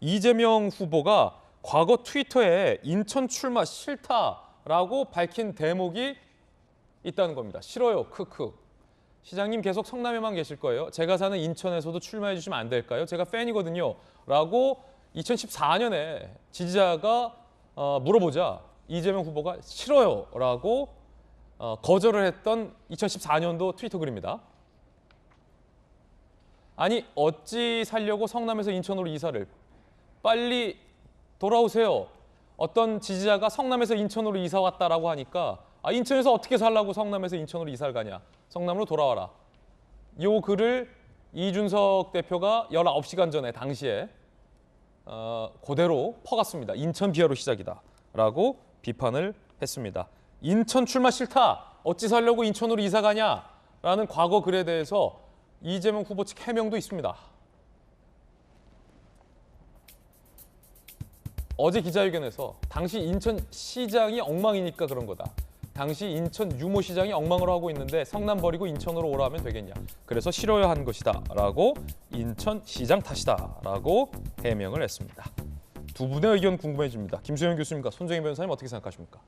이재명 후보가 과거 트위터에 인천 출마 싫다라고 밝힌 대목이 있다는 겁니다. 싫어요, 크크. 시장님 계속 성남에만 계실 거예요. 제가 사는 인천에서도 출마해 주시면 안 될까요? 제가 팬이거든요. 라고 2014년에 지지자가 물어보자 이재명 후보가 싫어요 라고 거절을 했던 2014년도 트위터 글입니다. 아니 어찌 살려고 성남에서 인천으로 이사를 빨리 돌아오세요. 어떤 지지자가 성남에서 인천으로 이사 왔다라고 하니까 인천에서 어떻게 살라고 성남에서 인천으로 이사를 가냐. 성남으로 돌아와라. 이 글을 이준석 대표가 19시간 전에 당시에 그대로 퍼갔습니다. 인천 비하로 시작이다 라고 비판을 했습니다. 인천 출마 싫다. 어찌 살려고 인천으로 이사 가냐라는 과거 글에 대해서 이재명 후보 측 해명도 있습니다. 어제 기자회견에서 당시 인천시장이 엉망이니까 그런 거다. 당시 인천 유모시장이 엉망으로 하고 있는데 성남 버리고 인천으로 오라 하면 되겠냐. 그래서 싫어야 한 것이다 라고 인천시장 탓이다 라고 해명을 했습니다. 두 분의 의견 궁금해집니다. 김수영 교수님과 손정희 변호사님 어떻게 생각하십니까?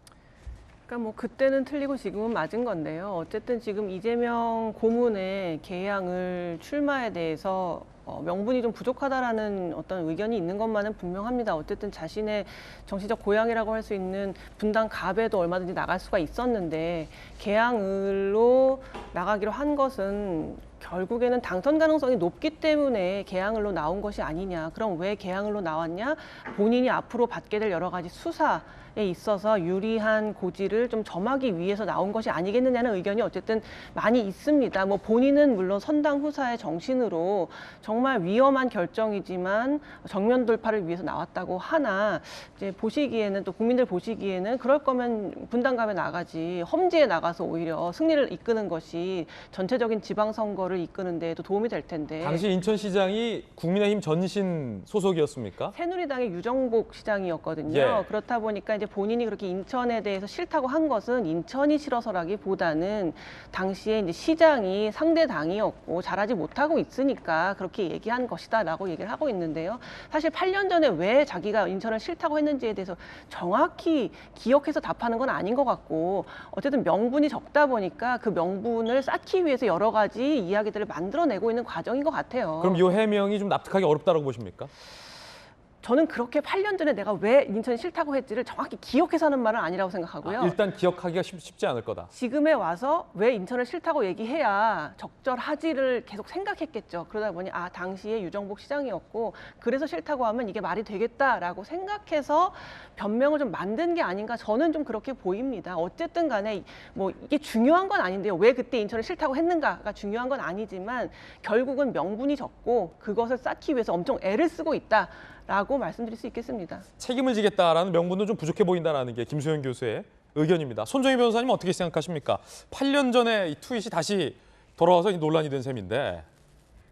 그러니까 뭐 그때는 틀리고 지금은 맞은 건데요. 어쨌든 지금 이재명 고문의 개항을 출마에 대해서 명분이 좀 부족하다라는 어떤 의견이 있는 것만은 분명합니다. 어쨌든 자신의 정치적 고향이라고 할 수 있는 분당 갑에도 얼마든지 나갈 수가 있었는데 개항을로 나가기로 한 것은 결국에는 당선 가능성이 높기 때문에 개항을로 나온 것이 아니냐. 그럼 왜 개항을로 나왔냐? 본인이 앞으로 받게 될 여러 가지 수사에 있어서 유리한 고지를 좀 점하기 위해서 나온 것이 아니겠느냐는 의견이 어쨌든 많이 있습니다. 뭐 본인은 물론 선당 후사의 정신으로 정말 위험한 결정이지만 정면 돌파를 위해서 나왔다고 하나 이제 보시기에는 또 국민들 보시기에는 그럴 거면 분당갑에 나가지 험지에 나가서 오히려 승리를 이끄는 것이 전체적인 지방선거를 이끄는 데에도 도움이 될 텐데. 당시 인천시장이 국민의힘 전신 소속이었습니까? 새누리당의 유정복 시장이었거든요. 예. 그렇다 보니까 이제 본인이 그렇게 인천에 대해서 싫다고 한 것은 인천이 싫어서라기보다는 당시에 이제 시장이 상대 당이었고 잘하지 못하고 있으니까 그렇게 얘기한 것이다라고 얘기를 하고 있는데요. 사실 8년 전에 왜 자기가 인천을 싫다고 했는지에 대해서 정확히 기억해서 답하는 건 아닌 것 같고 어쨌든 명분이 적다 보니까 그 명분을 쌓기 위해서 여러 가지 이야기들을 만들어내고 있는 과정인 것 같아요. 그럼 이 해명이 좀 납득하기 어렵다고 보십니까? 저는 그렇게 8년 전에 내가 왜 인천이 싫다고 했지를 정확히 기억해서 하는 말은 아니라고 생각하고요. 일단 기억하기가 쉽지 않을 거다. 지금에 와서 왜 인천을 싫다고 얘기해야 적절하지를 계속 생각했겠죠. 그러다 보니 당시에 유정복 시장이었고 그래서 싫다고 하면 이게 말이 되겠다라고 생각해서 변명을 좀 만든 게 아닌가 저는 좀 그렇게 보입니다. 어쨌든 간에 뭐 이게 중요한 건 아닌데요. 왜 그때 인천을 싫다고 했는가가 중요한 건 아니지만 결국은 명분이 적고 그것을 쌓기 위해서 엄청 애를 쓰고 있다라고 말씀드릴 수 있겠습니다. 책임을 지겠다라는 명분도 좀 부족해 보인다는 게 김수영 교수의 의견입니다. 손정희 변호사님 어떻게 생각하십니까? 8년 전에 이 트윗이 다시 돌아와서 논란이 된 셈인데.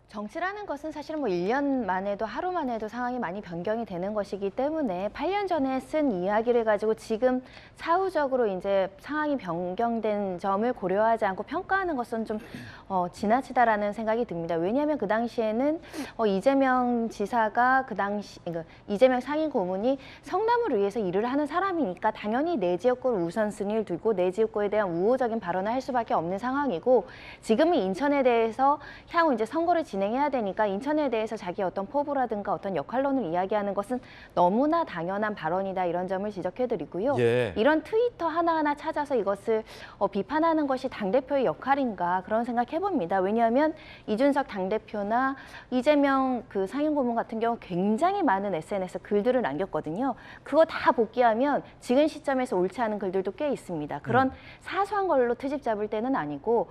정치라는 것은 사실 뭐 1년 만에도 하루 만에도 상황이 많이 변경이 되는 것이기 때문에 8년 전에 쓴 이야기를 가지고 지금 사후적으로 이제 상황이 변경된 점을 고려하지 않고 평가하는 것은 좀 지나치다라는 생각이 듭니다. 왜냐하면 그 당시에는 이재명 지사가 이재명 상임 고문이 성남을 위해서 일을 하는 사람이니까 당연히 내 지역구를 우선순위를 두고 내 지역구에 대한 우호적인 발언을 할 수밖에 없는 상황이고 지금은 인천에 대해서 향후 이제 선거를 진행해야 되니까 인천에 대해서 자기 어떤 포부라든가 어떤 역할론을 이야기하는 것은 너무나 당연한 발언이다 이런 점을 지적해드리고요. 예. 이런 트위터 하나하나 찾아서 이것을 비판하는 것이 당대표의 역할인가 그런 생각해봅니다. 왜냐하면 이준석 당대표나 이재명 그 상임고문 같은 경우 굉장히 많은 SNS 글들을 남겼거든요. 그거 다 복귀하면 지금 시점에서 옳지 않은 글들도 꽤 있습니다. 그런 사소한 걸로 트집 잡을 때는 아니고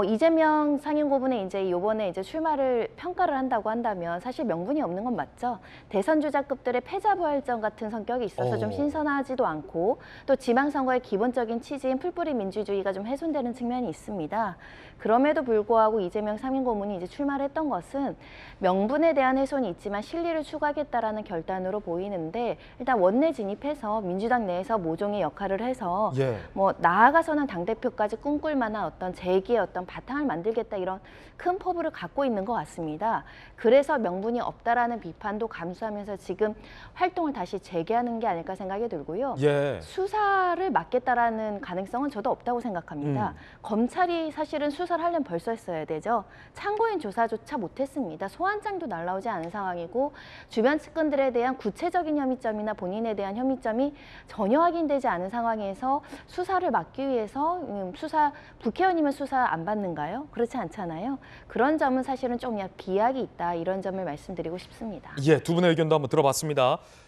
이재명 상임고문의 이제 이번에 이제 출마를 평가를 한다고 한다면 사실 명분이 없는 건 맞죠. 대선 주자급들의 패자부활전 같은 성격이 있어서 좀 신선하지도 않고 또 지방선거의 기본적인 취지인 풀뿌리 민주주의가 좀 훼손되는 측면이 있습니다. 그럼에도 불구하고 이재명 상임고문이 이제 출마를 했던 것은 명분에 대한 훼손이 있지만 실리를 추구하겠다라는 결단으로 보이는데 일단 원내 진입해서 민주당 내에서 모종의 역할을 해서 뭐 나아가서는 당대표까지 꿈꿀 만한 어떤 재기의 어떤 바탕을 만들겠다 이런 큰 포부를 갖고 있는 것 같습니다. 그래서 명분이 없다라는 비판도 감수하면서 지금 활동을 다시 재개하는 게 아닐까 생각이 들고요. 예. 수사를 막겠다라는 가능성은 저도 없다고 생각합니다. 검찰이 사실은 수사를 하려면 벌써 했어야 되죠. 참고인 조사조차 못했습니다. 소환장도 날라오지 않은 상황이고 주변 측근들에 대한 구체적인 혐의점이나 본인에 대한 혐의점이 전혀 확인되지 않은 상황에서 수사를 막기 위해서 국회의원이면 수사 안 받는가요? 그렇지 않잖아요. 그런 점은 사실은 좀 비약이 있다 이런 점을 말씀드리고 싶습니다. 예, 두 분의 의견도 한번 들어봤습니다.